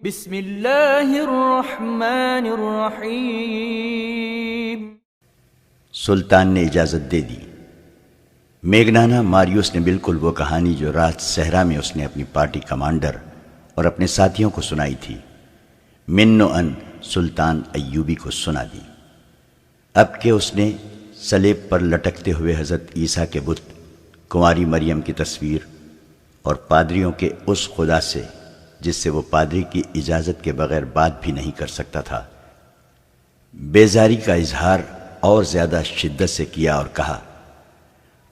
بسم اللہ الرحمن الرحیم۔ سلطان نے اجازت دے دی۔ میگنانا ماریوس نے بالکل وہ کہانی جو رات صحرا میں اس نے اپنی پارٹی کمانڈر اور اپنے ساتھیوں کو سنائی تھی من و ان سلطان ایوبی کو سنا دی۔ اب کہ اس نے صلیب پر لٹکتے ہوئے حضرت عیسیٰ کے بت، کنواری مریم کی تصویر اور پادریوں کے اس خدا سے جس سے وہ پادری کی اجازت کے بغیر بات بھی نہیں کر سکتا تھا، بیزاری کا اظہار اور زیادہ شدت سے کیا اور کہا،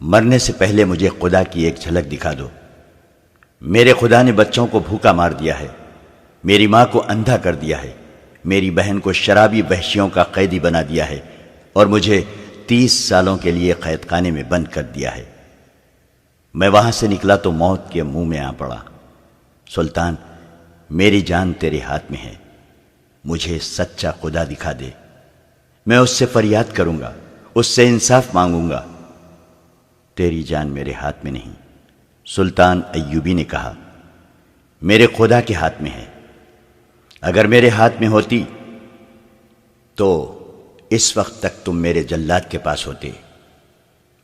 مرنے سے پہلے مجھے خدا کی ایک جھلک دکھا دو۔ میرے خدا نے بچوں کو بھوکا مار دیا ہے، میری ماں کو اندھا کر دیا ہے، میری بہن کو شرابی وحشیوں کا قیدی بنا دیا ہے اور مجھے 30 سالوں کے لیے قید خانے میں بند کر دیا ہے۔ میں وہاں سے نکلا تو موت کے منہ میں آ پڑا۔ سلطان، میری جان تیرے ہاتھ میں ہے، مجھے سچا خدا دکھا دے، میں اس سے فریاد کروں گا، اس سے انصاف مانگوں گا۔ تیری جان میرے ہاتھ میں نہیں، سلطان ایوبی نے کہا، میرے خدا کے ہاتھ میں ہے۔ اگر میرے ہاتھ میں ہوتی تو اس وقت تک تم میرے جلاد کے پاس ہوتے،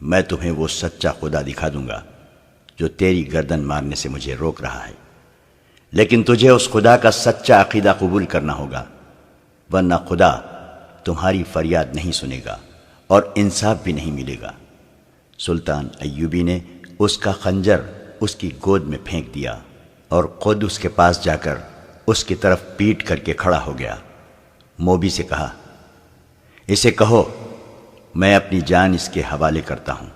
میں تمہیں وہ سچا خدا دکھا دوں گا جو تیری گردن مارنے سے مجھے روک رہا ہے، لیکن تجھے اس خدا کا سچا عقیدہ قبول کرنا ہوگا، ورنہ خدا تمہاری فریاد نہیں سنے گا اور انصاف بھی نہیں ملے گا۔ سلطان ایوبی نے اس کا خنجر اس کی گود میں پھینک دیا اور خود اس کے پاس جا کر اس کی طرف پیٹ کر کے کھڑا ہو گیا۔ موبی سے کہا، اسے کہو میں اپنی جان اس کے حوالے کرتا ہوں،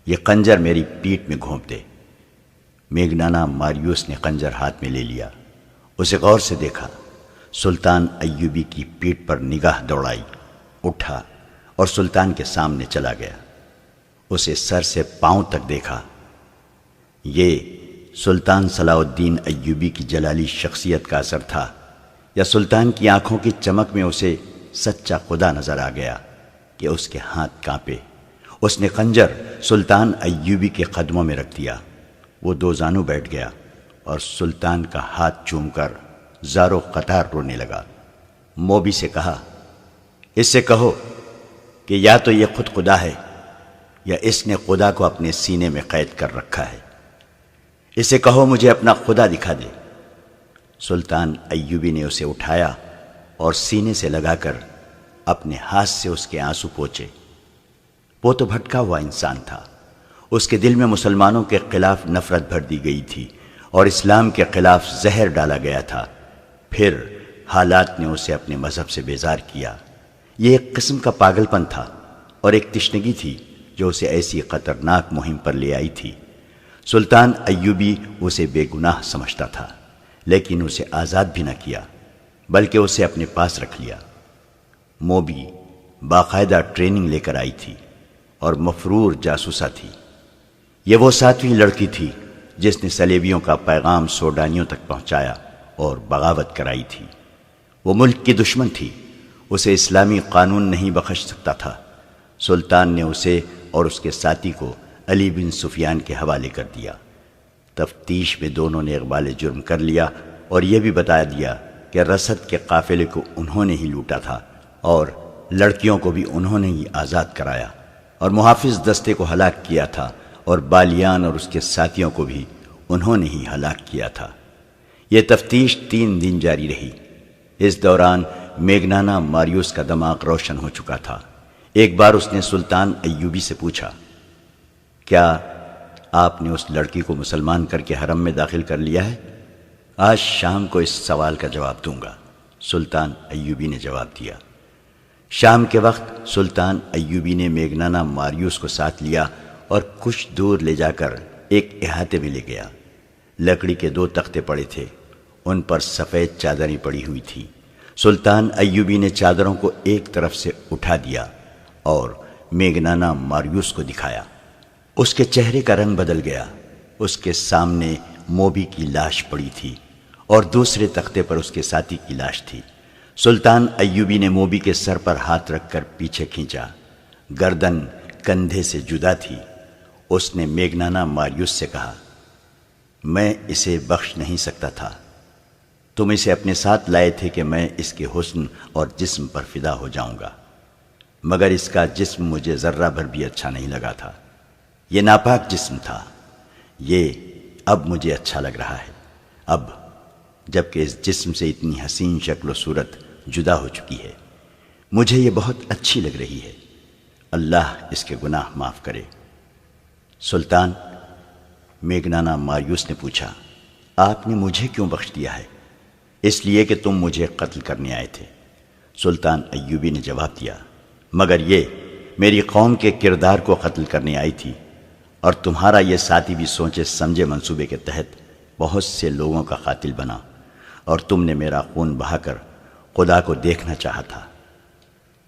یہ خنجر میری پیٹ میں گھونپ دے۔ میگنانا ماریوس نے خنجر ہاتھ میں لے لیا، اسے غور سے دیکھا، سلطان ایوبی کی پیٹھ پر نگاہ دوڑائی، اٹھا اور سلطان کے سامنے چلا گیا۔ اسے سر سے پاؤں تک دیکھا۔ یہ سلطان صلاح الدین ایوبی کی جلالی شخصیت کا اثر تھا یا سلطان کی آنکھوں کی چمک میں اسے سچا خدا نظر آ گیا کہ اس کے ہاتھ کانپے۔ اس نے خنجر سلطان ایوبی کے قدموں میں رکھ دیا۔ وہ دو زانو بیٹھ گیا اور سلطان کا ہاتھ چوم کر زارو قطار رونے لگا۔ موبی سے کہا، اس سے کہو کہ یا تو یہ خود خدا ہے یا اس نے خدا کو اپنے سینے میں قید کر رکھا ہے، اسے کہو مجھے اپنا خدا دکھا دے۔ سلطان ایوبی نے اسے اٹھایا اور سینے سے لگا کر اپنے ہاتھ سے اس کے آنسو پوچھے۔ وہ تو بھٹکا ہوا انسان تھا، اس کے دل میں مسلمانوں کے خلاف نفرت بھر دی گئی تھی اور اسلام کے خلاف زہر ڈالا گیا تھا۔ پھر حالات نے اسے اپنے مذہب سے بیزار کیا۔ یہ ایک قسم کا پاگل پن تھا اور ایک تشنگی تھی جو اسے ایسی خطرناک مہم پر لے آئی تھی۔ سلطان ایوبی اسے بے گناہ سمجھتا تھا، لیکن اسے آزاد بھی نہ کیا بلکہ اسے اپنے پاس رکھ لیا۔ موبی باقاعدہ ٹریننگ لے کر آئی تھی اور مفرور جاسوسہ تھی۔ یہ وہ 7ویں لڑکی تھی جس نے صلیبیوں کا پیغام سوڈانیوں تک پہنچایا اور بغاوت کرائی تھی۔ وہ ملک کی دشمن تھی، اسے اسلامی قانون نہیں بخش سکتا تھا۔ سلطان نے اسے اور اس کے ساتھی کو علی بن سفیان کے حوالے کر دیا۔ تفتیش میں دونوں نے اقبال جرم کر لیا اور یہ بھی بتا دیا کہ رسد کے قافلے کو انہوں نے ہی لوٹا تھا اور لڑکیوں کو بھی انہوں نے ہی آزاد کرایا اور محافظ دستے کو ہلاک کیا تھا اور بالیان اور اس کے ساتھیوں کو بھی انہوں نے ہی ہلاک کیا تھا۔ یہ تفتیش 3 دن جاری رہی۔ اس دوران میگنانا ماریوس کا دماغ روشن ہو چکا تھا۔ ایک بار اس نے سلطان ایوبی سے پوچھا، کیا آپ نے اس لڑکی کو مسلمان کر کے حرم میں داخل کر لیا ہے؟ آج شام کو اس سوال کا جواب دوں گا، سلطان ایوبی نے جواب دیا۔ شام کے وقت سلطان ایوبی نے میگنانا ماریوس کو ساتھ لیا اور کچھ دور لے جا کر ایک احاطے میں لے گیا۔ لکڑی کے 2 تختے پڑے تھے، ان پر سفید چادریں پڑی ہوئی تھیں۔ سلطان ایوبی نے چادروں کو ایک طرف سے اٹھا دیا اور میگنانا ماریوس کو دکھایا۔ اس کے چہرے کا رنگ بدل گیا۔ اس کے سامنے موبی کی لاش پڑی تھی اور دوسرے تختے پر اس کے ساتھی کی لاش تھی۔ سلطان ایوبی نے موبی کے سر پر ہاتھ رکھ کر پیچھے کھینچا، گردن کندھے سے جدا تھی۔ اس نے میگنانا ماریوس سے کہا، میں اسے بخش نہیں سکتا تھا، تم اسے اپنے ساتھ لائے تھے کہ میں اس کے حسن اور جسم پر فدا ہو جاؤں گا، مگر اس کا جسم مجھے ذرہ بھر بھی اچھا نہیں لگا تھا۔ یہ ناپاک جسم تھا، یہ اب مجھے اچھا لگ رہا ہے۔ اب جب کہ اس جسم سے اتنی حسین شکل و صورت جدا ہو چکی ہے، مجھے یہ بہت اچھی لگ رہی ہے۔ اللہ اس کے گناہ معاف کرے۔ سلطان میگنانا ماریوس نے پوچھا، آپ نے مجھے کیوں بخش دیا ہے؟ اس لیے کہ تم مجھے قتل کرنے آئے تھے۔ سلطان ایوبی نے جواب دیا، مگر یہ میری قوم کے کردار کو قتل کرنے آئی تھی، اور تمہارا یہ ساتھی بھی سوچے سمجھے منصوبے کے تحت بہت سے لوگوں کا قاتل بنا، اور تم نے میرا خون بہا کر خدا کو دیکھنا چاہا تھا۔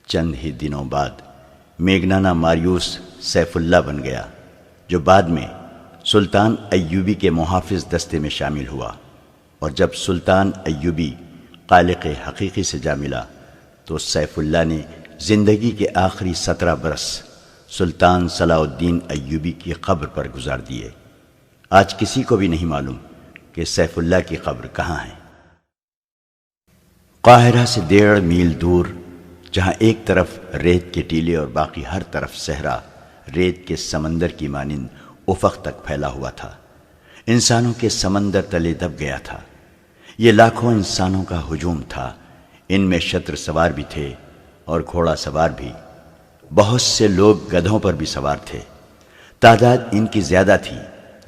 چند ہی دنوں بعد میگنانا ماریوس سیف اللہ بن گیا، جو بعد میں سلطان ایوبی کے محافظ دستے میں شامل ہوا، اور جب سلطان ایوبی خالق حقیقی سے جا ملا تو سیف اللہ نے زندگی کے آخری 17 برس سلطان صلاح الدین ایوبی کی قبر پر گزار دیے۔ آج کسی کو بھی نہیں معلوم کہ سیف اللہ کی قبر کہاں ہے۔ قاہرہ سے 1.5 میل دور، جہاں ایک طرف ریت کے ٹیلے اور باقی ہر طرف صحرا ریت کے سمندر کی مانند افق تک پھیلا ہوا تھا، انسانوں کے سمندر تلے دب گیا تھا۔ یہ لاکھوں انسانوں کا ہجوم تھا، ان میں شتر سوار بھی تھے اور گھوڑا سوار بھی، بہت سے لوگ گدھوں پر بھی سوار تھے۔ تعداد ان کی زیادہ تھی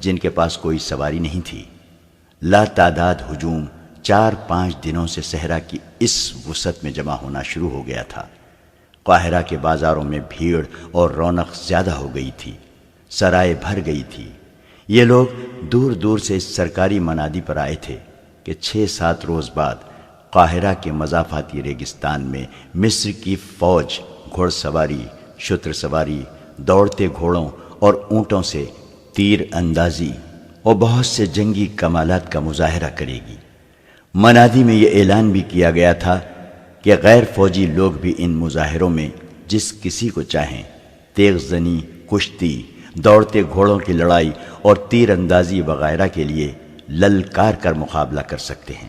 جن کے پاس کوئی سواری نہیں تھی۔ لا تعداد ہجوم 4-5 دنوں سے صحرا کی اس وسعت میں جمع ہونا شروع ہو گیا تھا۔ قاہرہ کے بازاروں میں بھیڑ اور رونق زیادہ ہو گئی تھی، سرائے بھر گئی تھی۔ یہ لوگ دور دور سے اس سرکاری منادی پر آئے تھے کہ 6-7 روز بعد قاہرہ کے مضافاتی ریگستان میں مصر کی فوج گھوڑ سواری، شتر سواری، دوڑتے گھوڑوں اور اونٹوں سے تیر اندازی اور بہت سے جنگی کمالات کا مظاہرہ کرے گی۔ منادی میں یہ اعلان بھی کیا گیا تھا کہ غیر فوجی لوگ بھی ان مظاہروں میں جس کسی کو چاہیں تیغ زنی، کشتی، دوڑتے گھوڑوں کی لڑائی اور تیر اندازی وغیرہ کے لیے للکار کر مقابلہ کر سکتے ہیں۔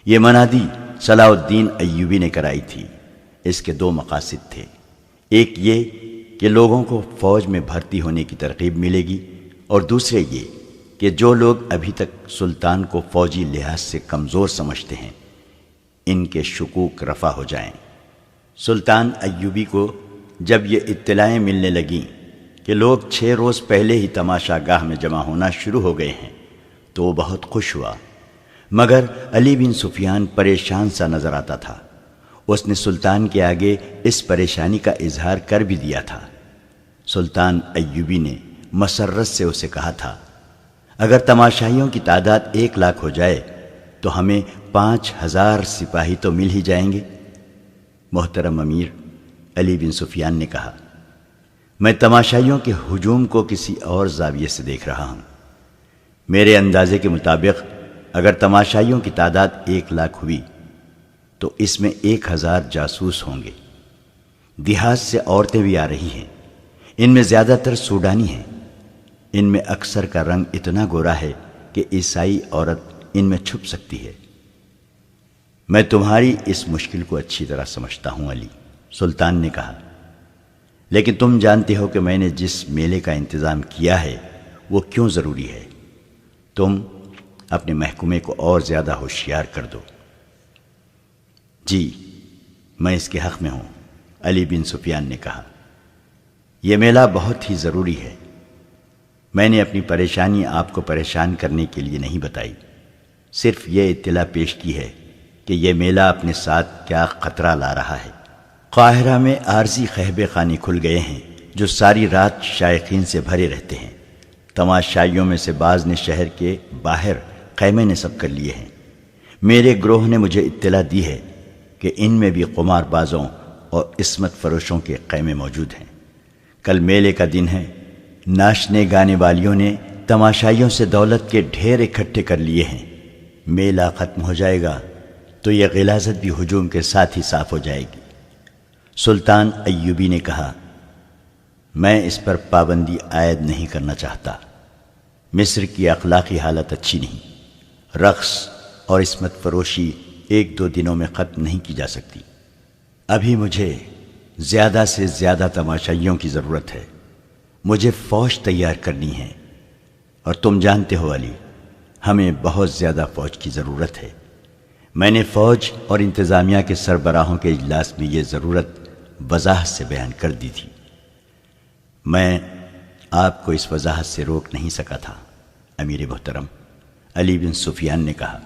یہ منادی صلاح الدین ایوبی نے کرائی تھی۔ اس کے 2 مقاصد تھے، ایک یہ کہ لوگوں کو فوج میں بھرتی ہونے کی ترغیب ملے گی، اور دوسرے یہ کہ جو لوگ ابھی تک سلطان کو فوجی لحاظ سے کمزور سمجھتے ہیں ان کے شکوک رفع ہو جائیں۔ سلطان ایوبی کو جب یہ اطلاعیں ملنے لگیں کہ لوگ 6 روز پہلے ہی تماشا گاہ میں جمع ہونا شروع ہو گئے ہیں تو وہ بہت خوش ہوا، مگر علی بن سفیان پریشان سا نظر آتا تھا۔ اس نے سلطان کے آگے اس پریشانی کا اظہار کر بھی دیا تھا۔ سلطان ایوبی نے مسرت سے اسے کہا تھا، اگر تماشائیوں کی تعداد 1 لاکھ ہو جائے تو ہمیں 5000 سپاہی تو مل ہی جائیں گے۔ محترم امیر، علی بن سفیان نے کہا، میں تماشائیوں کے ہجوم کو کسی اور زاویے سے دیکھ رہا ہوں۔ میرے اندازے کے مطابق اگر تماشائیوں کی تعداد 1 لاکھ ہوئی تو اس میں 1000 جاسوس ہوں گے۔ دیہات سے عورتیں بھی آ رہی ہیں، ان میں زیادہ تر سوڈانی ہیں۔ ان میں اکثر کا رنگ اتنا گورا ہے کہ عیسائی عورت ان میں چھپ سکتی ہے۔ میں تمہاری اس مشکل کو اچھی طرح سمجھتا ہوں علی، سلطان نے کہا، لیکن تم جانتے ہو کہ میں نے جس میلے کا انتظام کیا ہے وہ کیوں ضروری ہے۔ تم اپنے محکومے کو اور زیادہ ہوشیار کر دو۔ جی، میں اس کے حق میں ہوں، علی بن سفیان نے کہا۔ یہ میلہ بہت ہی ضروری ہے۔ میں نے اپنی پریشانی آپ کو پریشان کرنے کے لیے نہیں بتائی، صرف یہ اطلاع پیش کی ہے کہ یہ میلہ اپنے ساتھ کیا خطرہ لا رہا ہے۔ قاہرہ میں عارضی خہبے خانے کھل گئے ہیں جو ساری رات شائقین سے بھرے رہتے ہیں۔ تماشائیوں میں سے بعض نے شہر کے باہر خیمے نصب کر لیے ہیں۔ میرے گروہ نے مجھے اطلاع دی ہے کہ ان میں بھی قمار بازوں اور عصمت فروشوں کے خیمے موجود ہیں۔ کل میلے کا دن ہے، ناچنے گانے والیوں نے تماشائیوں سے دولت کے ڈھیر اکٹھے کر لیے ہیں۔ میلہ ختم ہو جائے گا تو یہ غلاظت بھی ہجوم کے ساتھ ہی صاف ہو جائے گی۔ سلطان ایوبی نے کہا، میں اس پر پابندی عائد نہیں کرنا چاہتا۔ مصر کی اخلاقی حالت اچھی نہیں، رقص اور عصمت فروشی ایک دو دنوں میں ختم نہیں کی جا سکتی۔ ابھی مجھے زیادہ سے زیادہ تماشائیوں کی ضرورت ہے۔ مجھے فوج تیار کرنی ہے، اور تم جانتے ہو علی، ہمیں بہت زیادہ فوج کی ضرورت ہے۔ میں نے فوج اور انتظامیہ کے سربراہوں کے اجلاس میں یہ ضرورت وضاحت سے بیان کر دی تھی۔ میں آپ کو اس وضاحت سے روک نہیں سکا تھا امیر محترم، علی بن سفیان نے کہا۔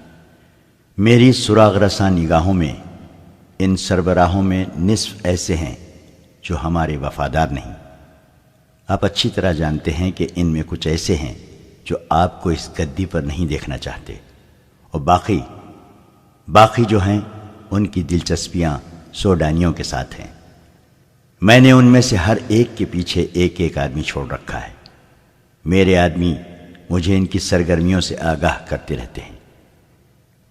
میری سراغ رساں نگاہوں میں ان سربراہوں میں نصف ایسے ہیں جو ہمارے وفادار نہیں۔ آپ اچھی طرح جانتے ہیں کہ ان میں کچھ ایسے ہیں جو آپ کو اس گدی پر نہیں دیکھنا چاہتے، اور باقی جو ہیں ان کی دلچسپیاں سوڈانیوں کے ساتھ ہیں۔ میں نے ان میں سے ہر ایک کے پیچھے ایک ایک آدمی چھوڑ رکھا ہے۔ میرے آدمی مجھے ان کی سرگرمیوں سے آگاہ کرتے رہتے ہیں۔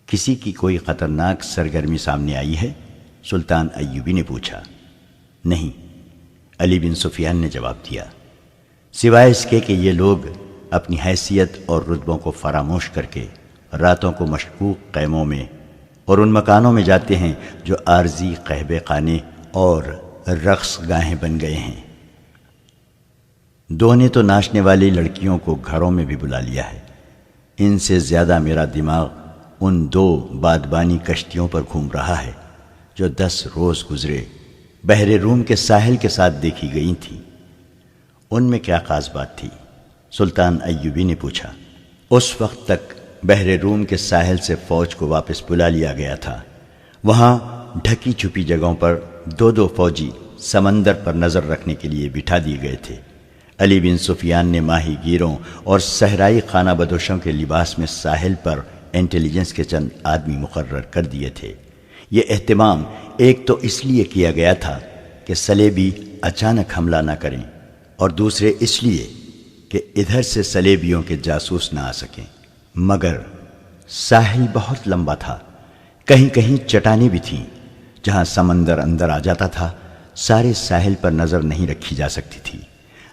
کسی کی کوئی خطرناک سرگرمی سامنے آئی ہے؟ سلطان ایوبی نے پوچھا۔ نہیں، علی بن سفیان نے جواب دیا، سوائے اس کے کہ یہ لوگ اپنی حیثیت اور رتبوں کو فراموش کر کے راتوں کو مشکوک خیموں میں اور ان مکانوں میں جاتے ہیں جو عارضی قہبے خانے اور رقص گاہیں بن گئے ہیں۔ دو نے تو ناچنے والی لڑکیوں کو گھروں میں بھی بلا لیا ہے۔ ان سے زیادہ میرا دماغ ان دو بادبانی کشتیوں پر گھوم رہا ہے جو 10 روز گزرے بحر روم کے ساحل کے ساتھ دیکھی گئی تھیں۔ ان میں کیا خاص بات تھی؟ سلطان ایوبی نے پوچھا۔ اس وقت تک بحر روم کے ساحل سے فوج کو واپس بلا لیا گیا تھا۔ وہاں ڈھکی چھپی جگہوں پر دو فوجی سمندر پر نظر رکھنے کے لیے بٹھا دیے گئے تھے۔ علی بن سفیان نے ماہی گیروں اور صحرائی خانہ بدوشوں کے لباس میں ساحل پر انٹیلیجنس کے چند آدمی مقرر کر دیے تھے۔ یہ اہتمام ایک تو اس لیے کیا گیا تھا کہ صلیبی اچانک حملہ نہ کریں، اور دوسرے اس لیے کہ ادھر سے صلیبیوں کے جاسوس نہ آ سکیں۔ مگر ساحل بہت لمبا تھا، کہیں کہیں چٹانیں بھی تھیں جہاں سمندر اندر آ جاتا تھا۔ سارے ساحل پر نظر نہیں رکھی جا سکتی تھی۔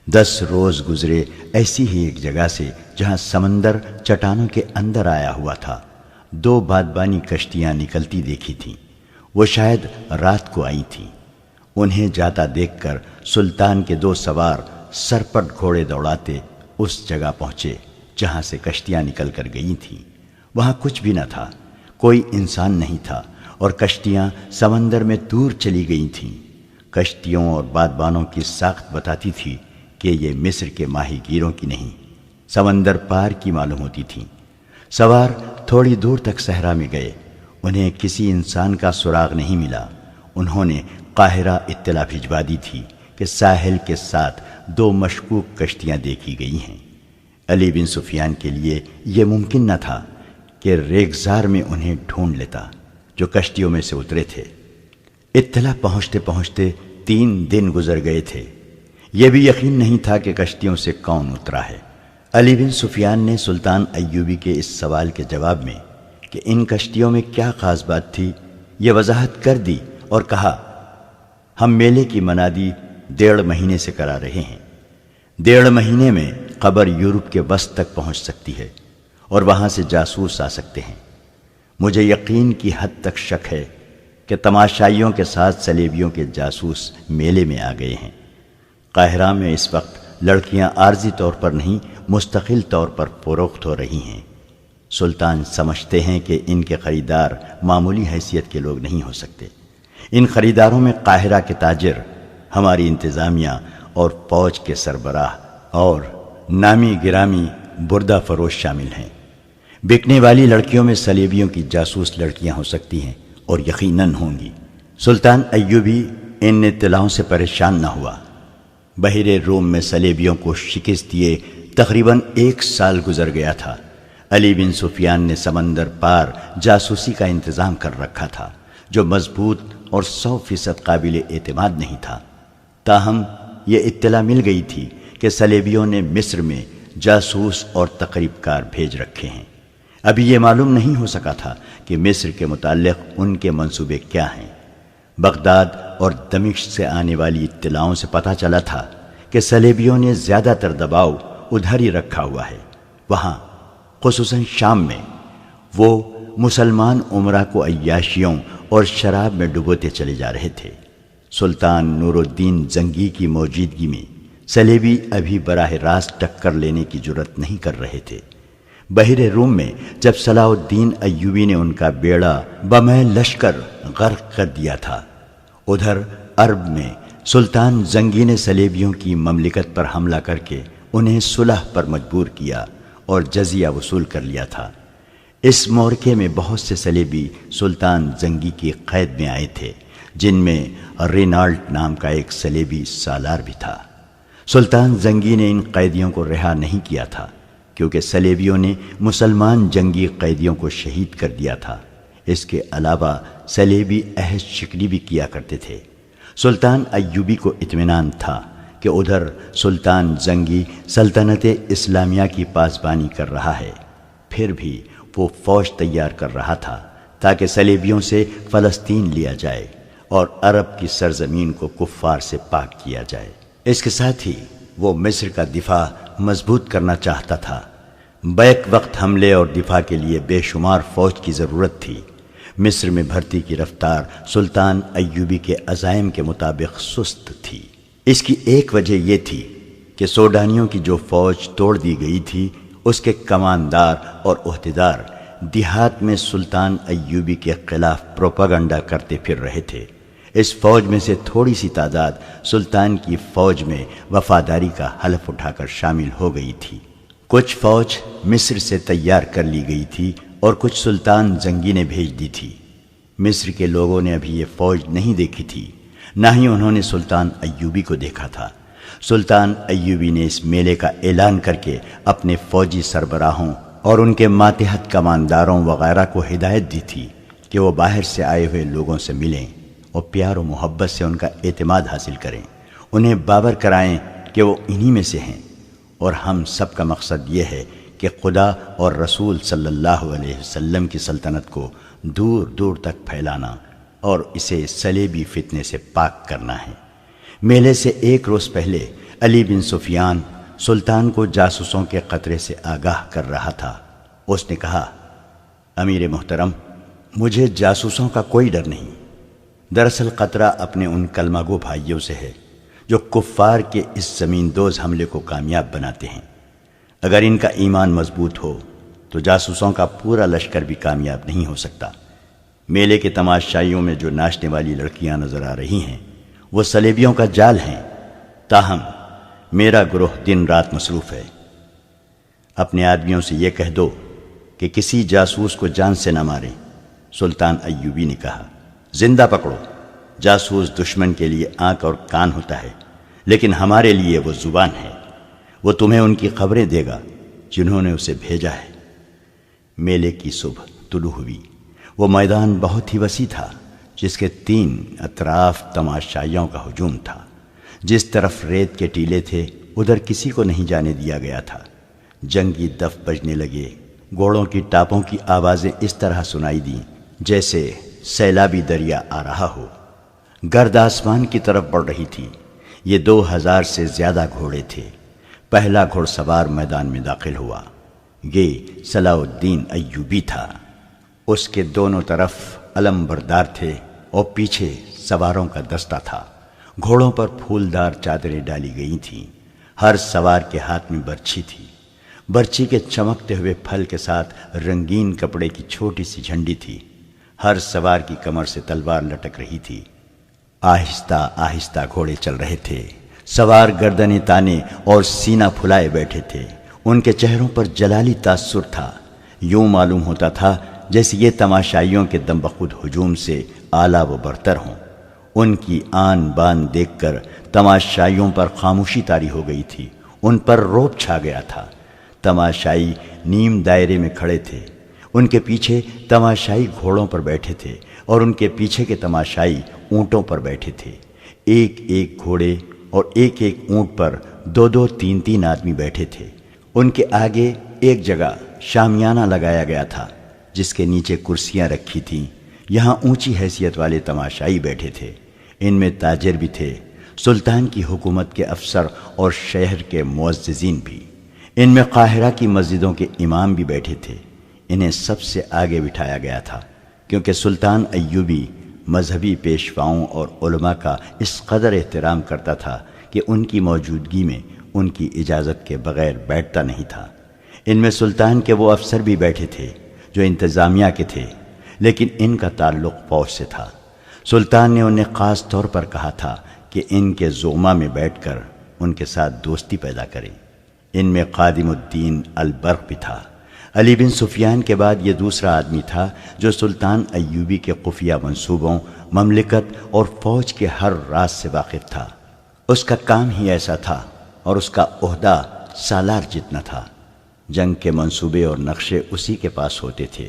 10 روز گزرے ایسی ہی ایک جگہ سے جہاں سمندر چٹانوں کے اندر آیا ہوا تھا۔ 2 بادبانی کشتیاں نکلتی دیکھی تھیں، وہ شاید رات کو آئی تھیں۔ انہیں جاتا دیکھ کر سلطان کے 2 سوار سرپٹ گھوڑے دوڑاتے اس جگہ پہنچے جہاں سے کشتیاں نکل کر گئی تھیں۔ وہاں کچھ بھی نہ تھا، کوئی انسان نہیں تھا، اور کشتیاں سمندر میں دور چلی گئی تھیں۔ کشتیوں اور بادبانوں کی ساخت بتاتی تھی کہ یہ مصر کے ماہی گیروں کی نہیں، سمندر پار کی معلوم ہوتی تھیں۔ سوار تھوڑی دور تک صحرا میں گئے، انہیں کسی انسان کا سراغ نہیں ملا۔ انہوں نے قاہرہ اطلاع بھجوا دی تھی کہ ساحل کے ساتھ 2 مشکوک کشتیاں دیکھی گئی ہیں۔ علی بن سفیان کے لیے یہ ممکن نہ تھا کہ ریگزار میں انہیں ڈھونڈ لیتا جو کشتیوں میں سے اترے تھے۔ اطلاع پہنچتے پہنچتے 3 دن گزر گئے تھے۔ یہ بھی یقین نہیں تھا کہ کشتیوں سے کون اترا ہے۔ علی بن سفیان نے سلطان ایوبی کے اس سوال کے جواب میں کہ ان کشتیوں میں کیا خاص بات تھی یہ وضاحت کر دی اور کہا، ہم میلے کی منادی 1.5 مہینے سے کرا رہے ہیں۔ 1.5 مہینے میں خبر یورپ کے وسط تک پہنچ سکتی ہے اور وہاں سے جاسوس آ سکتے ہیں۔ مجھے یقین کی حد تک شک ہے کہ تماشائیوں کے ساتھ صلیبیوں کے جاسوس میلے میں آ گئے ہیں۔ قاہرہ میں اس وقت لڑکیاں عارضی طور پر نہیں، مستقل طور پر فروخت ہو رہی ہیں۔ سلطان سمجھتے ہیں کہ ان کے خریدار معمولی حیثیت کے لوگ نہیں ہو سکتے۔ ان خریداروں میں قاہرہ کے تاجر، ہماری انتظامیہ اور فوج کے سربراہ اور نامی گرامی بردہ فروش شامل ہیں۔ بکنے والی لڑکیوں میں صلیبیوں کی جاسوس لڑکیاں ہو سکتی ہیں اور یقیناً ہوں گی۔ سلطان ایوبی ان اطلاعوں سے پریشان نہ ہوا۔ بحر روم میں صلیبیوں کو شکست دیے تقریباً 1 سال گزر گیا تھا۔ علی بن سفیان نے سمندر پار جاسوسی کا انتظام کر رکھا تھا جو مضبوط اور 100% قابل اعتماد نہیں تھا۔ تاہم یہ اطلاع مل گئی تھی کہ صلیبیوں نے مصر میں جاسوس اور تقریب کار بھیج رکھے ہیں۔ ابھی یہ معلوم نہیں ہو سکا تھا کہ مصر کے متعلق ان کے منصوبے کیا ہیں۔ بغداد اور دمشق سے آنے والی اطلاعوں سے پتہ چلا تھا کہ صلیبیوں نے زیادہ تر دباؤ ادھر ہی رکھا ہوا ہے۔ وہاں خصوصاً شام میں وہ مسلمان عمرہ کو عیاشیوں اور شراب میں ڈبوتے چلے جا رہے تھے۔ سلطان نور الدین زنگی کی موجودگی میں صلیبی ابھی براہ راست ٹکر لینے کی جرت نہیں کر رہے تھے۔ بحر روم میں جب صلاح الدین ایوبی نے ان کا بیڑا بمحض لشکر غرق کر دیا تھا، ادھر عرب میں سلطان زنگی نے صلیبیوں کی مملکت پر حملہ کر کے انہیں صلح پر مجبور کیا اور جزیہ وصول کر لیا تھا۔ اس مورکے میں بہت سے صلیبی سلطان زنگی کی قید میں آئے تھے، جن میں رینالڈ نام کا ایک صلیبی سالار بھی تھا۔ سلطان زنگی نے ان قیدیوں کو رہا نہیں کیا تھا، کیونکہ صلیبیوں نے مسلمان جنگی قیدیوں کو شہید کر دیا تھا۔ اس کے علاوہ صلیبی عہد شکنی بھی کیا کرتے تھے۔ سلطان ایوبی کو اطمینان تھا کہ ادھر سلطان زنگی سلطنت اسلامیہ کی پاسبانی کر رہا ہے، پھر بھی وہ فوج تیار کر رہا تھا تاکہ صلیبیوں سے فلسطین لیا جائے اور عرب کی سرزمین کو کفار سے پاک کیا جائے۔ اس کے ساتھ ہی وہ مصر کا دفاع مضبوط کرنا چاہتا تھا۔ بیک وقت حملے اور دفاع کے لیے بے شمار فوج کی ضرورت تھی۔ مصر میں بھرتی کی رفتار سلطان ایوبی کے عزائم کے مطابق سست تھی۔ اس کی ایک وجہ یہ تھی کہ سوڈانیوں کی جو فوج توڑ دی گئی تھی، اس کے کماندار اور عہدیدار دیہات میں سلطان ایوبی کے خلاف پروپیگنڈا کرتے پھر رہے تھے۔ اس فوج میں سے تھوڑی سی تعداد سلطان کی فوج میں وفاداری کا حلف اٹھا کر شامل ہو گئی تھی۔ کچھ فوج مصر سے تیار کر لی گئی تھی اور کچھ سلطان زنگی نے بھیج دی تھی۔ مصر کے لوگوں نے ابھی یہ فوج نہیں دیکھی تھی، نہ ہی انہوں نے سلطان ایوبی کو دیکھا تھا۔ سلطان ایوبی نے اس میلے کا اعلان کر کے اپنے فوجی سربراہوں اور ان کے ماتحت کمانداروں وغیرہ کو ہدایت دی تھی کہ وہ باہر سے آئے ہوئے لوگوں سے ملیں اور پیار و محبت سے ان کا اعتماد حاصل کریں، انہیں باور کرائیں کہ وہ انہی میں سے ہیں، اور ہم سب کا مقصد یہ ہے کہ خدا اور رسول صلی اللہ علیہ وسلم کی سلطنت کو دور دور تک پھیلانا اور اسے صلیبی فتنے سے پاک کرنا ہے۔ میلے سے ایک روز پہلے علی بن سفیان سلطان کو جاسوسوں کے خطرے سے آگاہ کر رہا تھا۔ اس نے کہا، امیر محترم، مجھے جاسوسوں کا کوئی ڈر نہیں۔ دراصل خطرہ اپنے ان کلمہ گو بھائیوں سے ہے جو کفار کے اس زمین دوز حملے کو کامیاب بناتے ہیں۔ اگر ان کا ایمان مضبوط ہو تو جاسوسوں کا پورا لشکر بھی کامیاب نہیں ہو سکتا۔ میلے کے تماشائیوں میں جو ناچنے والی لڑکیاں نظر آ رہی ہیں وہ صلیبیوں کا جال ہیں، تاہم میرا گروہ دن رات مصروف ہے۔ اپنے آدمیوں سے یہ کہہ دو کہ کسی جاسوس کو جان سے نہ ماریں۔ سلطان ایوبی نے کہا، زندہ پکڑو۔ جاسوس دشمن کے لیے آنکھ اور کان ہوتا ہے، لیکن ہمارے لیے وہ زبان ہے۔ وہ تمہیں ان کی خبریں دے گا جنہوں نے اسے بھیجا ہے۔ میلے کی صبح طلوع ہوئی۔ وہ میدان بہت ہی وسیع تھا، جس کے 3 اطراف تماشائیوں کا ہجوم تھا۔ جس طرف ریت کے ٹیلے تھے ادھر کسی کو نہیں جانے دیا گیا تھا۔ جنگی دف بجنے لگے، گھوڑوں کی ٹاپوں کی آوازیں اس طرح سنائی دیں جیسے سیلابی دریا آ رہا ہو۔ گرد آسمان کی طرف بڑھ رہی تھی۔ یہ 2000 سے زیادہ گھوڑے تھے۔ پہلا گھوڑ سوار میدان میں داخل ہوا۔ یہ صلاح الدین ایوبی تھا۔ اس کے دونوں طرف علم بردار تھے اور پیچھے سواروں کا دستہ تھا۔ گھوڑوں پر پھولدار چادریں ڈالی گئی تھیں۔ ہر سوار کے ہاتھ میں برچھی تھی۔ برچھی کے چمکتے ہوئے پھل کے ساتھ رنگین کپڑے کی چھوٹی سی جھنڈی تھی۔ ہر سوار کی کمر سے تلوار لٹک رہی تھی۔ آہستہ آہستہ گھوڑے چل رہے تھے۔ سوار گردنیں تانے اور سینہ پھلائے بیٹھے تھے۔ ان کے چہروں پر جلالی تاثر تھا۔ یوں معلوم ہوتا تھا جیسے یہ تماشائیوں کے دم بخود ہجوم سے اعلیٰ و برتر ہوں۔ ان کی آن بان دیکھ کر تماشائیوں پر خاموشی طاری ہو گئی تھی۔ ان پر رعب چھا گیا تھا۔ تماشائی نیم دائرے میں کھڑے تھے۔ ان کے پیچھے تماشائی گھوڑوں پر بیٹھے تھے اور ان کے پیچھے کے تماشائی اونٹوں پر بیٹھے تھے۔ ایک ایک گھوڑے اور ایک ایک اونٹ پر 2-2 3-3 آدمی بیٹھے تھے۔ ان کے آگے ایک جگہ شامیانہ لگایا گیا تھا جس کے نیچے کرسیاں رکھی تھیں۔ یہاں اونچی حیثیت والے تماشائی بیٹھے تھے۔ ان میں تاجر بھی تھے، سلطان کی حکومت کے افسر اور شہر کے معززین بھی۔ ان میں قاہرہ کی مسجدوں کے امام بھی بیٹھے تھے۔ انہیں سب سے آگے بٹھایا گیا تھا، کیونکہ سلطان ایوبی مذہبی پیشواؤں اور علماء کا اس قدر احترام کرتا تھا کہ ان کی موجودگی میں ان کی اجازت کے بغیر بیٹھتا نہیں تھا۔ ان میں سلطان کے وہ افسر بھی بیٹھے تھے جو انتظامیہ کے تھے، لیکن ان کا تعلق فوج سے تھا۔ سلطان نے انہیں خاص طور پر کہا تھا کہ ان کے زعما میں بیٹھ کر ان کے ساتھ دوستی پیدا کریں۔ ان میں خادم الدین البرق بھی تھا۔ علی بن سفیان کے بعد یہ دوسرا آدمی تھا جو سلطان ایوبی کے خفیہ منصوبوں، مملکت اور فوج کے ہر راز سے واقف تھا۔ اس کا کام ہی ایسا تھا اور اس کا عہدہ سالار جتنا تھا۔ جنگ کے منصوبے اور نقشے اسی کے پاس ہوتے تھے۔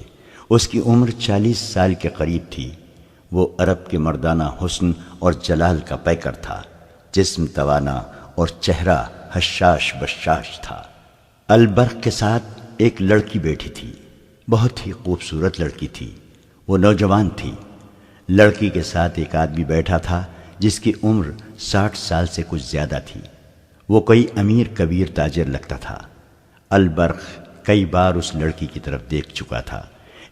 اس کی عمر 40 سال کے قریب تھی۔ وہ عرب کے مردانہ حسن اور جلال کا پیکر تھا، جسم توانا اور چہرہ حشاش بشاش تھا۔ البرق کے ساتھ ایک لڑکی بیٹھی تھی، بہت ہی خوبصورت لڑکی تھی۔ وہ نوجوان تھی۔ لڑکی کے ساتھ ایک آدمی بیٹھا تھا جس کی عمر 60 سال سے کچھ زیادہ تھی۔ وہ کوئی امیر کبیر تاجر لگتا تھا۔ البرق کئی بار اس لڑکی کی طرف دیکھ چکا تھا۔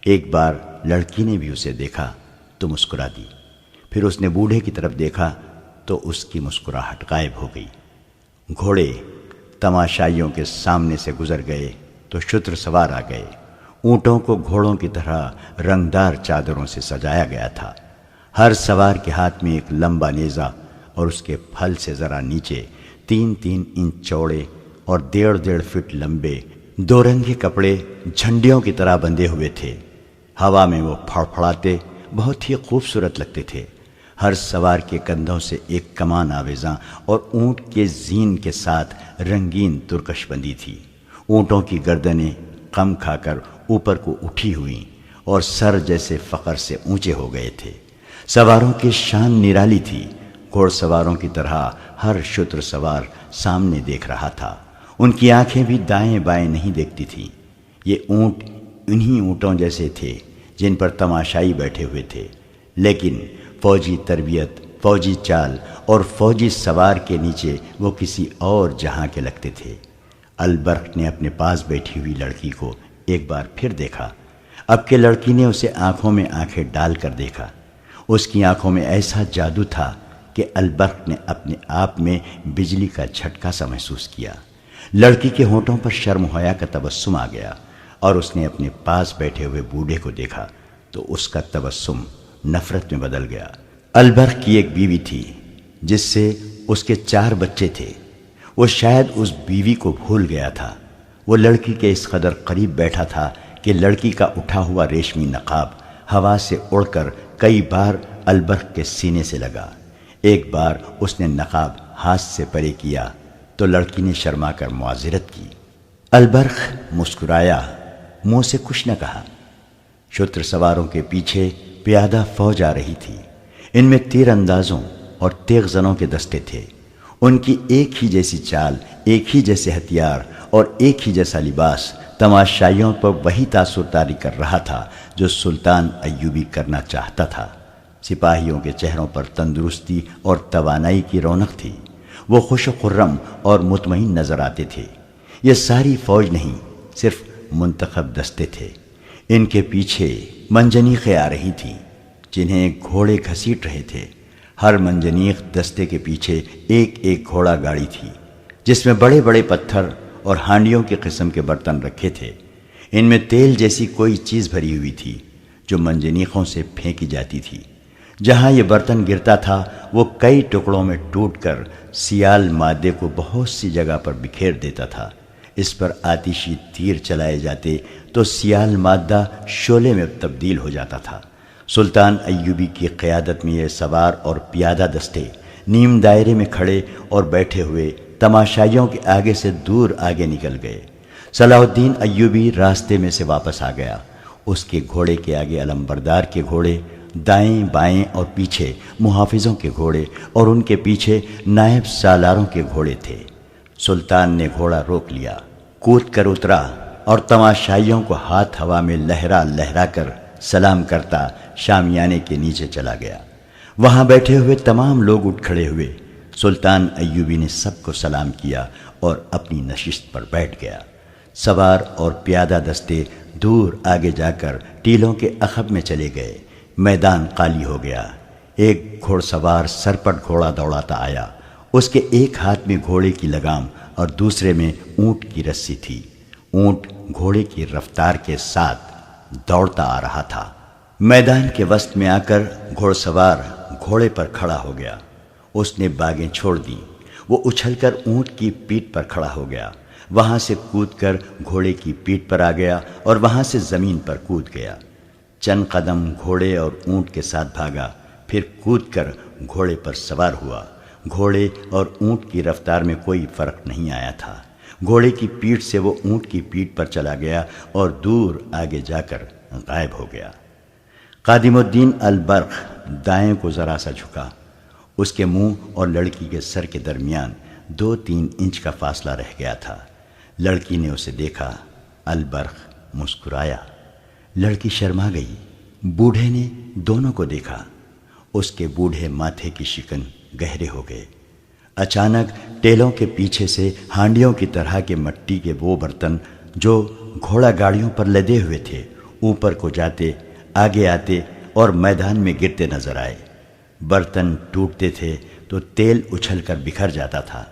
ایک بار لڑکی نے بھی اسے دیکھا تو مسکرا دی، پھر اس نے بوڑھے کی طرف دیکھا تو اس کی مسکراہٹ غائب ہو گئی۔ گھوڑے تماشائیوں کے سامنے سے گزر گئے تو شتر سوار آ گئے۔ اونٹوں کو گھوڑوں کی طرح رنگدار چادروں سے سجایا گیا تھا۔ ہر سوار کے ہاتھ میں ایک لمبا نیزہ اور اس کے پھل سے ذرا نیچے 3-3 انچ چوڑے اور 1.5 فٹ لمبے 2 رنگے کپڑے جھنڈیوں کی طرح بندھے ہوئے تھے۔ ہوا میں وہ پھڑپھڑاتے بہت ہی خوبصورت لگتے تھے۔ ہر سوار کے کندھوں سے ایک کمان آویزاں اور اونٹ کے زین کے ساتھ رنگین ترکش بندی تھی۔ اونٹوں کی گردنیں خم کھا کر اوپر کو اٹھی ہوئیں اور سر جیسے فخر سے اونچے ہو گئے تھے۔ سواروں کی شان نرالی تھی۔ گھوڑ سواروں کی طرح ہر شتر سوار سامنے دیکھ رہا تھا۔ ان کی آنکھیں بھی دائیں بائیں نہیں دیکھتی تھیں۔ یہ اونٹ انہی اونٹوں جیسے تھے جن پر تماشائی بیٹھے ہوئے تھے، لیکن فوجی تربیت، فوجی چال اور فوجی سوار کے نیچے وہ کسی اور جہاں کے لگتے تھے۔ البرق نے اپنے پاس بیٹھی ہوئی لڑکی کو ایک بار پھر دیکھا۔ اب کہ لڑکی نے اسے آنکھوں میں آنکھیں ڈال کر دیکھا۔ اس کی آنکھوں میں ایسا جادو تھا کہ البرق نے اپنے آپ میں بجلی کا جھٹکا سا محسوس کیا۔ لڑکی کے ہونٹوں پر شرم و حیا کا تبسم آ گیا اور اس نے اپنے پاس بیٹھے ہوئے بوڑھے کو دیکھا تو اس کا تبسم نفرت میں بدل گیا۔ البرق کی ایک بیوی تھی جس سے اس کے 4 بچے تھے۔ وہ شاید اس بیوی کو بھول گیا تھا۔ وہ لڑکی کے اس قدر قریب بیٹھا تھا کہ لڑکی کا اٹھا ہوا ریشمی نقاب ہوا سے اڑ کر کئی بار البرق کے سینے سے لگا۔ ایک بار اس نے نقاب ہاتھ سے پرے کیا تو لڑکی نے شرما کر معذرت کی۔ البرق مسکرایا، منہ سے کچھ نہ کہا۔ شتر سواروں کے پیچھے پیادہ فوج آ رہی تھی۔ ان میں تیر اندازوں اور تیغ زنوں کے دستے تھے۔ ان کی ایک ہی جیسی چال، ایک ہی جیسے ہتھیار اور ایک ہی جیسا لباس تماشائیوں پر وہی تاثر طاری کر رہا تھا جو سلطان ایوبی کرنا چاہتا تھا۔ سپاہیوں کے چہروں پر تندرستی اور توانائی کی رونق تھی۔ وہ خوش و خرم اور مطمئن نظر آتے تھے۔ یہ ساری فوج نہیں، صرف منتخب دستے تھے۔ ان کے پیچھے منجنیقیں آ رہی تھیں جنہیں گھوڑے گھسیٹ رہے تھے۔ ہر منجنیق دستے کے پیچھے ایک ایک گھوڑا گاڑی تھی جس میں بڑے بڑے پتھر اور ہانڈیوں کے قسم کے برتن رکھے تھے۔ ان میں تیل جیسی کوئی چیز بھری ہوئی تھی جو منجنیقوں سے پھینکی جاتی تھی۔ جہاں یہ برتن گرتا تھا وہ کئی ٹکڑوں میں ٹوٹ کر سیال مادے کو بہت سی جگہ پر بکھیر دیتا تھا۔ اس پر آتشی تیر چلائے جاتے تو سیال مادہ شعلے میں تبدیل ہو جاتا تھا۔ سلطان ایوبی کی قیادت میں یہ سوار اور پیادہ دستے نیم دائرے میں کھڑے اور بیٹھے ہوئے تماشائیوں کے آگے سے دور آگے نکل گئے۔ صلاح الدین ایوبی راستے میں سے واپس آ گیا۔ اس کے گھوڑے کے آگے علمبردار کے گھوڑے، دائیں بائیں اور پیچھے محافظوں کے گھوڑے اور ان کے پیچھے نائب سالاروں کے گھوڑے تھے۔ سلطان نے گھوڑا روک لیا، کود کر اترا اور تماشائیوں کو ہاتھ ہوا میں لہرا لہرا کر سلام کرتا شامیانے کے نیچے چلا گیا۔ وہاں بیٹھے ہوئے تمام لوگ اٹھ کھڑے ہوئے۔ سلطان ایوبی نے سب کو سلام کیا اور اپنی نشست پر بیٹھ گیا۔ سوار اور پیادہ دستے دور آگے جا کر ٹیلوں کے عقب میں چلے گئے۔ میدان خالی ہو گیا۔ ایک گھوڑ سوار سرپٹ گھوڑا دوڑاتا آیا۔ اس کے ایک ہاتھ میں گھوڑے کی لگام اور دوسرے میں اونٹ کی رسی تھی۔ اونٹ گھوڑے کی رفتار کے ساتھ دوڑتا آ رہا تھا۔ میدان کے وسط میں آ کر گھوڑ سوار گھوڑے پر کھڑا ہو گیا۔ اس نے باگیں چھوڑ دیں۔ وہ اچھل کر اونٹ کی پیٹھ پر کھڑا ہو گیا۔ وہاں سے کود کر گھوڑے کی پیٹھ پر آ گیا اور وہاں سے زمین پر کود گیا۔ چند قدم گھوڑے اور اونٹ کے ساتھ بھاگا، پھر کود کر گھوڑے پر سوار ہوا۔ گھوڑے اور اونٹ کی رفتار میں کوئی فرق نہیں آیا تھا۔ گھوڑے کی پیٹھ سے وہ اونٹ کی پیٹھ پر چلا گیا اور دور آگے جا کر غائب ہو گیا۔ قادم الدین البرق دائیں کو ذرا سا جھکا۔ اس کے منہ اور لڑکی کے سر کے درمیان 2-3 انچ کا فاصلہ رہ گیا تھا۔ لڑکی نے اسے دیکھا۔ البرق مسکرایا۔ لڑکی شرما گئی۔ بوڑھے نے دونوں کو دیکھا۔ اس کے بوڑھے ماتھے کی شکن گہرے ہو گئے۔ اچانک ٹیلوں کے پیچھے سے ہانڈیوں کی طرح کے مٹی کے وہ برتن جو گھوڑا گاڑیوں پر لدے ہوئے تھے اوپر کو جاتے، آگے آتے اور میدان میں گرتے نظر آئے۔ برتن ٹوٹتے تھے تو تیل اچھل کر بکھر جاتا تھا۔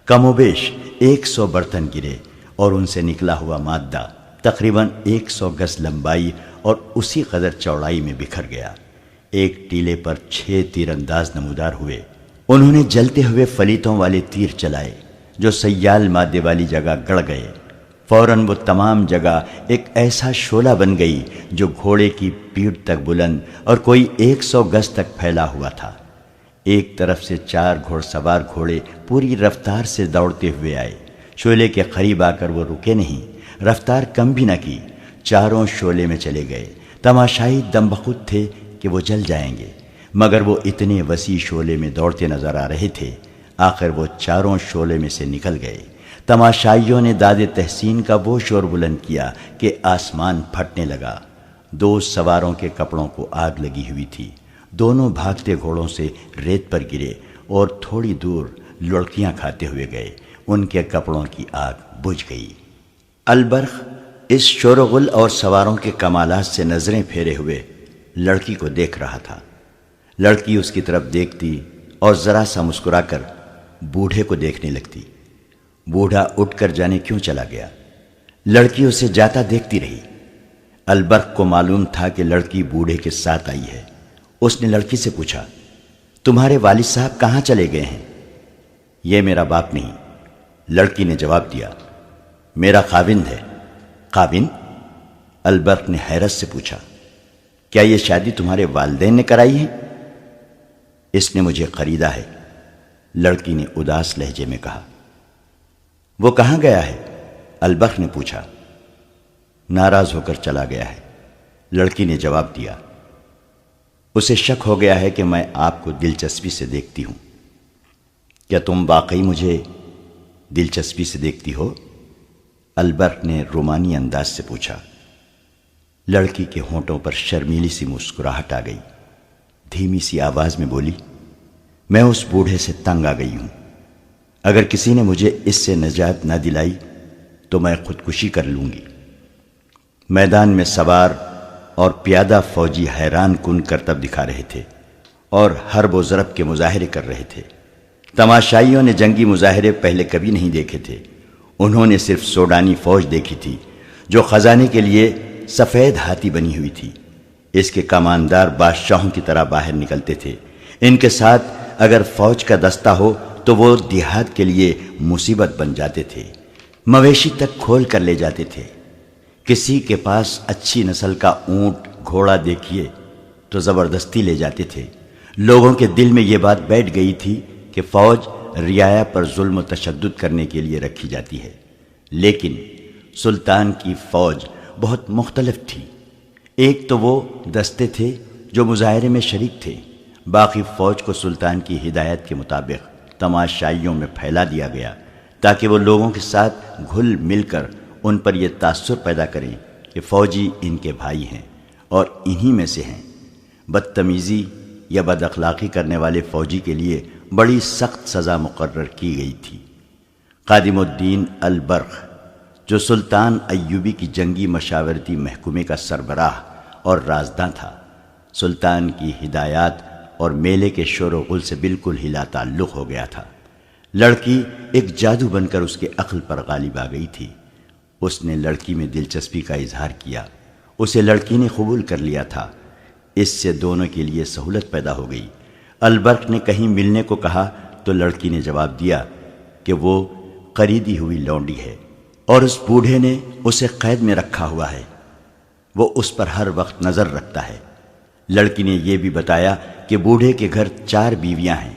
کم و بیش 100 برتن گرے اور ان سے نکلا ہوا مادہ تقریباً 100 گز لمبائی اور اسی قدر چوڑائی میں بکھر گیا۔ ایک ٹیلے پر 6 تیر انداز نمودار ہوئے۔ انہوں نے جلتے ہوئے فلیتوں والے تیر چلائے جو سیال مادے والی جگہ گڑ گئے۔ فوراً وہ تمام جگہ ایک ایسا شعلہ بن گئی جو گھوڑے کی پیٹھ تک بلند اور کوئی 100 گز تک پھیلا ہوا تھا۔ ایک طرف سے 4 گھوڑ سوار گھوڑے پوری رفتار سے دوڑتے ہوئے آئے۔ شعلے کے قریب آ کر وہ رکے نہیں، رفتار کم بھی نہ کی، چاروں شعلے میں چلے گئے۔ تماشائی دم بخود تھے کہ وہ جل جائیں گے، مگر وہ اتنے وسیع شعلے میں دوڑتے نظر آ رہے تھے۔ آخر وہ چاروں شعلے میں سے نکل گئے۔ تماشائیوں نے داد تحسین کا وہ شور بلند کیا کہ آسمان پھٹنے لگا۔ 2 سواروں کے کپڑوں کو آگ لگی ہوئی تھی۔ دونوں بھاگتے گھوڑوں سے ریت پر گرے اور تھوڑی دور لڑکیاں کھاتے ہوئے گئے۔ ان کے کپڑوں کی آگ بجھ گئی۔ البرق اس شور و غل اور سواروں کے کمالات سے نظریں پھیرے ہوئے لڑکی کو دیکھ رہا تھا۔ لڑکی اس کی طرف دیکھتی اور ذرا سا مسکرا کر بوڑھے کو دیکھنے لگتی۔ بوڑھا اٹھ کر جانے کیوں چلا گیا۔ لڑکی اسے جاتا دیکھتی رہی۔ البرق کو معلوم تھا کہ لڑکی بوڑھے کے ساتھ آئی ہے۔ اس نے لڑکی سے پوچھا، تمہارے والد صاحب کہاں چلے گئے ہیں؟ یہ میرا باپ نہیں، لڑکی نے جواب دیا، میرا خاوند ہے۔ خاوند؟ البرق نے حیرت سے پوچھا، کیا یہ شادی تمہارے والدین نے کرائی ہے؟ اس نے مجھے خریدا ہے، لڑکی نے اداس لہجے میں کہا۔ وہ کہاں گیا ہے؟ البرق نے پوچھا۔ ناراض ہو کر چلا گیا ہے، لڑکی نے جواب دیا۔ اسے شک ہو گیا ہے کہ میں آپ کو دلچسپی سے دیکھتی ہوں۔ کیا تم واقعی مجھے دلچسپی سے دیکھتی ہو؟ البرق نے رومانی انداز سے پوچھا۔ لڑکی کے ہونٹوں پر شرمیلی سی مسکراہٹ آ گئی۔ دھیمی سی آواز میں بولی، میں اس بوڑھے سے تنگ آ گئی ہوں۔ اگر کسی نے مجھے اس سے نجات نہ دلائی تو میں خودکشی کر لوں گی۔ میدان میں سوار اور پیادہ فوجی حیران کن کرتب دکھا رہے تھے اور حرب و ضرب کے مظاہرے کر رہے تھے۔ تماشائیوں نے جنگی مظاہرے پہلے کبھی نہیں دیکھے تھے۔ انہوں نے صرف سوڈانی فوج دیکھی تھی جو خزانے کے لیے سفید ہاتھی بنی ہوئی تھی۔ اس کے کماندار بادشاہوں کی طرح باہر نکلتے تھے۔ ان کے ساتھ اگر فوج کا دستہ ہو تو وہ دیہات کے لیے مصیبت بن جاتے تھے۔ مویشی تک کھول کر لے جاتے تھے۔ کسی کے پاس اچھی نسل کا اونٹ گھوڑا دیکھیے تو زبردستی لے جاتے تھے۔ لوگوں کے دل میں یہ بات بیٹھ گئی تھی کہ فوج رعایا پر ظلم و تشدد کرنے کے لیے رکھی جاتی ہے، لیکن سلطان کی فوج بہت مختلف تھی۔ ایک تو وہ دستے تھے جو مظاہرے میں شریک تھے، باقی فوج کو سلطان کی ہدایت کے مطابق تماشائیوں میں پھیلا دیا گیا تاکہ وہ لوگوں کے ساتھ گھل مل کر ان پر یہ تاثر پیدا کریں کہ فوجی ان کے بھائی ہیں اور انہی میں سے ہیں۔ بدتمیزی یا بد اخلاقی کرنے والے فوجی کے لیے بڑی سخت سزا مقرر کی گئی تھی۔ قادم الدین البرق جو سلطان ایوبی کی جنگی مشاورتی محکمے کا سربراہ اور رازداں تھا۔ سلطان کی ہدایات اور میلے کے شور و غل سے بالکل ہی لا تعلق ہو گیا تھا۔ لڑکی ایک جادو بن کر اس کے عقل پر غالب آ گئی تھی۔ اس نے لڑکی میں دلچسپی کا اظہار کیا، اسے لڑکی نے قبول کر لیا تھا۔ اس سے دونوں کے لیے سہولت پیدا ہو گئی۔ البرق نے کہیں ملنے کو کہا تو لڑکی نے جواب دیا کہ وہ خریدی ہوئی لونڈی ہے اور اس بوڑھے نے اسے قید میں رکھا ہوا ہے، وہ اس پر ہر وقت نظر رکھتا ہے۔ لڑکی نے یہ بھی بتایا کہ بوڑھے کے گھر 4 بیویاں ہیں۔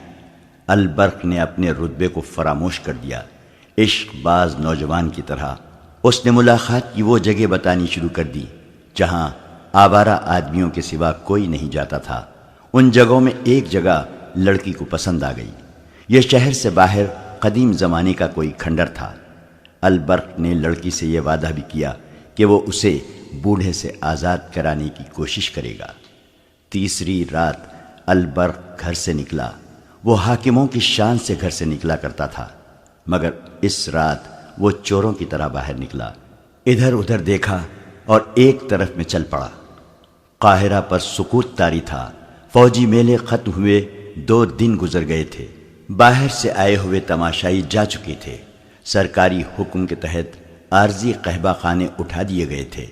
البرق نے اپنے رتبے کو فراموش کر دیا۔ عشق باز نوجوان کی طرح اس نے ملاقات کی وہ جگہ بتانی شروع کر دی جہاں آوارہ آدمیوں کے سوا کوئی نہیں جاتا تھا۔ ان جگہوں میں ایک جگہ لڑکی کو پسند آ گئی۔ یہ شہر سے باہر قدیم زمانے کا کوئی کھنڈر تھا۔ البرق نے لڑکی سے یہ وعدہ بھی کیا کہ وہ اسے بوڑھے سے آزاد کرانے کی کوشش کرے گا۔ تیسری رات البرق گھر سے نکلا۔ وہ حاکموں کی شان سے گھر سے نکلا کرتا تھا، مگر اس رات وہ چوروں کی طرح باہر نکلا۔ ادھر ادھر دیکھا اور ایک طرف میں چل پڑا۔ قاہرہ پر سکوت طاری تھا۔ فوجی میلے ختم ہوئے 2 دن گزر گئے تھے۔ باہر سے آئے ہوئے تماشائی جا چکے تھے۔ سرکاری حکم کے تحت عارضی قہبہ خانے اٹھا دیے گئے تھے۔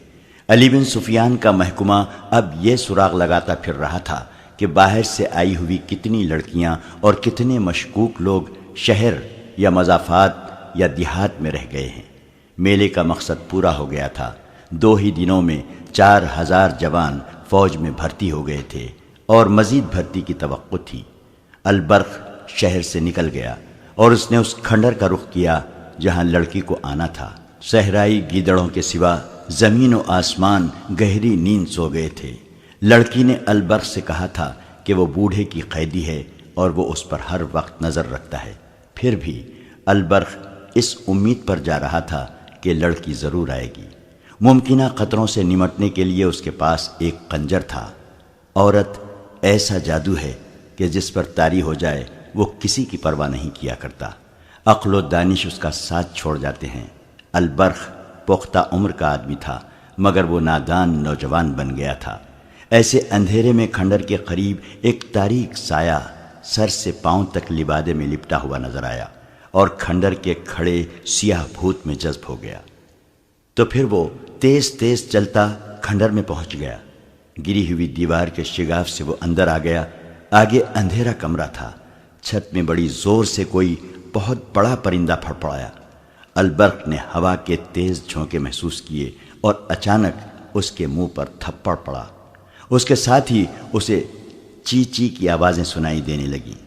علی بن سفیان کا محکمہ اب یہ سراغ لگاتا پھر رہا تھا کہ باہر سے آئی ہوئی کتنی لڑکیاں اور کتنے مشکوک لوگ شہر یا مضافات یا دیہات میں رہ گئے ہیں۔ میلے کا مقصد پورا ہو گیا تھا۔ 2 ہی دنوں میں 4000 جوان فوج میں بھرتی ہو گئے تھے اور مزید بھرتی کی توقع تھی۔ البرق شہر سے نکل گیا اور اس نے اس کھنڈر کا رخ کیا جہاں لڑکی کو آنا تھا۔ صحرائی گیدڑوں کے سوا زمین و آسمان گہری نیند سو گئے تھے۔ لڑکی نے البرق سے کہا تھا کہ وہ بوڑھے کی قیدی ہے اور وہ اس پر ہر وقت نظر رکھتا ہے۔ پھر بھی البرق اس امید پر جا رہا تھا کہ لڑکی ضرور آئے گی۔ ممکنہ خطروں سے نمٹنے کے لیے اس کے پاس ایک خنجر تھا۔ عورت ایسا جادو ہے کہ جس پر طاری ہو جائے وہ کسی کی پرواہ نہیں کیا کرتا۔ عقل و دانش اس کا ساتھ چھوڑ جاتے ہیں۔ البرق پختہ عمر کا آدمی تھا، مگر وہ نادان نوجوان بن گیا تھا۔ ایسے اندھیرے میں کھنڈر کے قریب ایک تاریک سایہ سر سے پاؤں تک لبادے میں لپٹا ہوا نظر آیا اور کھنڈر کے کھڑے سیاہ بھوت میں جذب ہو گیا۔ تو پھر وہ تیز تیز چلتا کھنڈر میں پہنچ گیا۔ گری ہوئی دیوار کے شگاف سے وہ اندر آ گیا۔ آگے اندھیرا کمرہ تھا۔ چھت میں بڑی زور سے کوئی بہت بڑا پرندہ پھڑپڑایا۔ البرق نے ہوا کے تیز جھونکے محسوس کیے اور اچانک اس کے منہ پر تھپڑ پڑا۔ اس کے ساتھ ہی اسے چی چی کی آوازیں سنائی دینے لگیں۔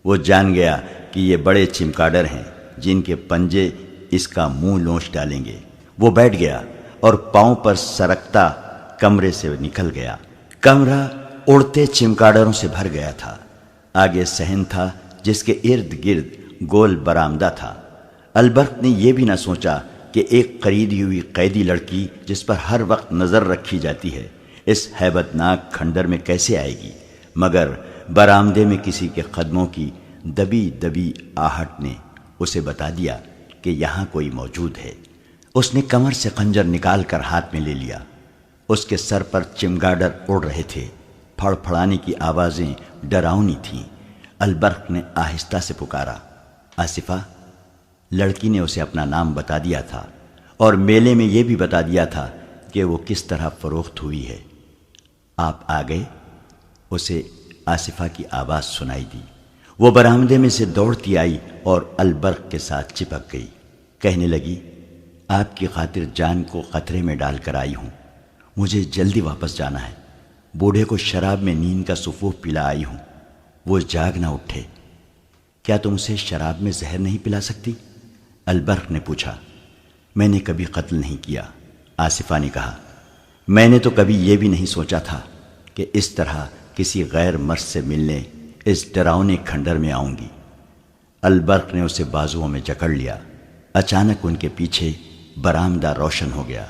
وہ جان گیا کہ یہ بڑے چمگادڑ ہیں جن کے پنجے اس کا منہ لوچ ڈالیں گے۔ وہ بیٹھ گیا اور پاؤں پر سرکتا کمرے سے نکل گیا۔ کمرہ اڑتے چمگادڑوں سے بھر گیا تھا۔ آگے صحن تھا جس کے ارد گرد گول برآمدہ تھا۔ البرق نے یہ بھی نہ سوچا کہ ایک خریدی ہوئی قیدی لڑکی جس پر ہر وقت نظر رکھی جاتی ہے اس ہیبت ناک کھنڈر میں کیسے آئے گی، مگر برآمدے میں کسی کے قدموں کی دبی دبی آہٹ نے اسے بتا دیا کہ یہاں کوئی موجود ہے۔ اس نے کمر سے خنجر نکال کر ہاتھ میں لے لیا۔ اس کے سر پر چمگادڑ اڑ رہے تھے۔ پھڑ پھڑانے کی آوازیں ڈراؤنی تھیں۔ البرق نے آہستہ سے پکارا، آصفہ۔ لڑکی نے اسے اپنا نام بتا دیا تھا اور میلے میں یہ بھی بتا دیا تھا کہ وہ کس طرح فروخت ہوئی ہے۔ آپ آ گئے؟ اسے آصفہ کی آواز سنائی دی۔ وہ برآمدے میں سے دوڑتی آئی اور البرق کے ساتھ چپک گئی۔ کہنے لگی، آپ کی خاطر جان کو خطرے میں ڈال کر آئی ہوں۔ مجھے جلدی واپس جانا ہے۔ بوڑھے کو شراب میں نیند کا سفوف پلا آئی ہوں، وہ جاگ نہ اٹھے۔ کیا تم اسے شراب میں زہر نہیں پلا سکتی؟ البرق نے پوچھا۔ میں نے کبھی قتل نہیں کیا، آصفہ نے کہا۔ میں نے تو کبھی یہ بھی نہیں سوچا تھا کہ اس طرح کسی غیر مرد سے ملنے اس ڈراؤنے کھنڈر میں آؤں گی۔ البرق نے اسے بازوؤں میں جکڑ لیا۔ اچانک ان کے پیچھے برآمدہ روشن ہو گیا۔